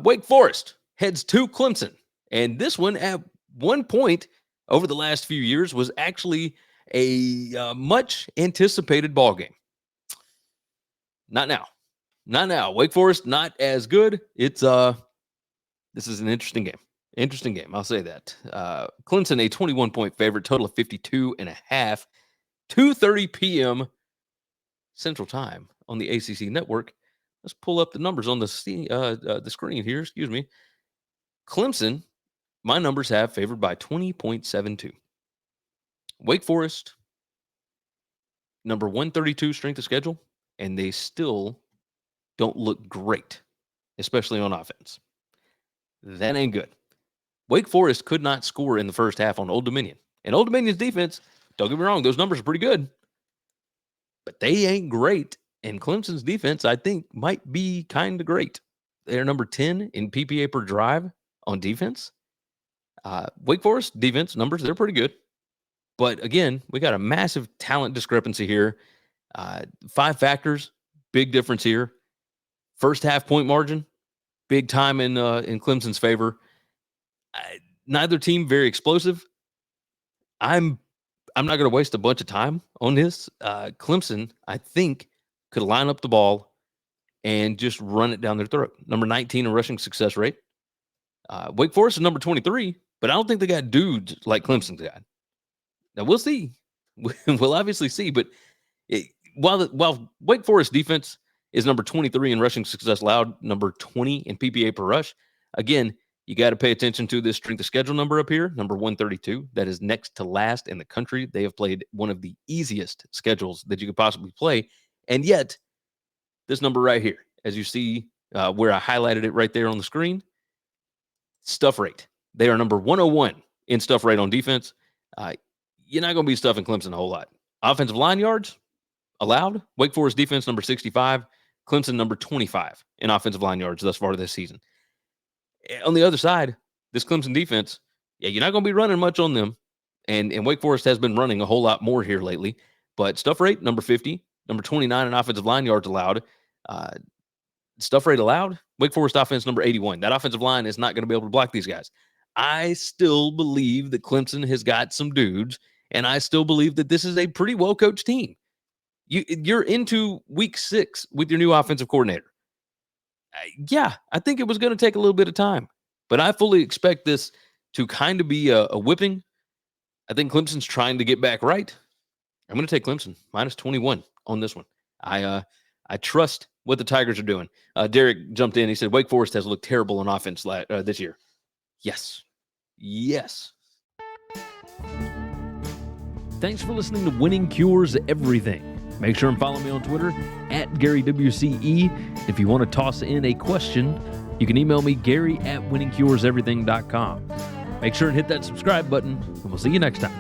Wake Forest heads to Clemson. And this one, at one point over the last few years, was actually a much anticipated ball game. Not now. Not now. Wake Forest, not as good. This is an interesting game. Interesting game. I'll say that. Clemson, a 21-point favorite, total of 52.5, 2:30 p.m. Central Time on the ACC network. Let's pull up the numbers on the screen here. Excuse me. Clemson, my numbers have favored by 20.72. Wake Forest, number 132 strength of schedule, and they still don't look great, especially on offense. That ain't good. Wake Forest could not score in the first half on Old Dominion. And Old Dominion's defense, don't get me wrong, those numbers are pretty good, but they ain't great. And Clemson's defense, I think, might be kind of great. They're number 10 in PPA per drive on defense. Wake Forest defense numbers, they're pretty good. But again, we got a massive talent discrepancy here. 5 factors, big difference here. First half point margin, big time in Clemson's favor. Neither team very explosive. I'm not going to waste a bunch of time on this. Clemson, I think, could line up the ball and just run it down their throat. Number 19 in rushing success rate. Wake Forest is number 23, but I don't think they got dudes like Clemson's got. Now, we'll see. We'll obviously see, but while Wake Forest defense is number 23 in rushing success allowed, number 20 in PPA per rush, again, you got to pay attention to this strength of schedule number up here, number 132. That is next to last in the country. They have played one of the easiest schedules that you could possibly play. And yet, this number right here, as you see where I highlighted it right there on the screen, stuff rate. They are number 101 in stuff rate on defense. You're not going to be stuffing Clemson a whole lot. Offensive line yards allowed. Wake Forest defense number 65. Clemson number 25 in offensive line yards thus far this season. On the other side, this Clemson defense, you're not going to be running much on them. And Wake Forest has been running a whole lot more here lately. But stuff rate, number 50. Number 29 in offensive line yards allowed. Stuff rate allowed. Wake Forest offense, number 81. That offensive line is not going to be able to block these guys. I still believe that Clemson has got some dudes, and I still believe that this is a pretty well-coached team. You're into week 6 with your new offensive coordinator. I think it was going to take a little bit of time, but I fully expect this to kind of be a whipping. I think Clemson's trying to get back right. I'm going to take Clemson minus 21 on this one. I trust what the Tigers are doing. Derek jumped in. He said, Wake Forest has looked terrible on offense this year. Yes. Thanks for listening to Winning Cures Everything. Make sure and follow me on Twitter @GaryWCE. If you want to toss in a question, you can email me, Gary@winningcureseverything.com. Make sure and hit that subscribe button, and we'll see you next time.